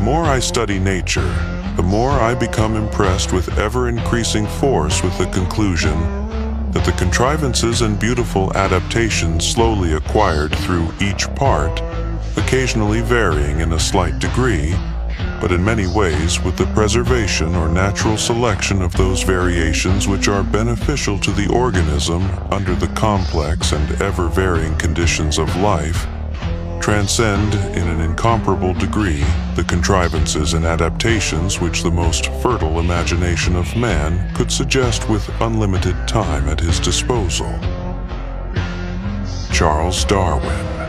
more I study nature, the more I become impressed with ever-increasing force with the conclusion that the contrivances and beautiful adaptations slowly acquired through each part, occasionally varying in a slight degree, but in many ways with the preservation or natural selection of those variations which are beneficial to the organism under the complex and ever-varying conditions of life, transcend in an incomparable degree the contrivances and adaptations which the most fertile imagination of man could suggest with unlimited time at his disposal. Charles Darwin.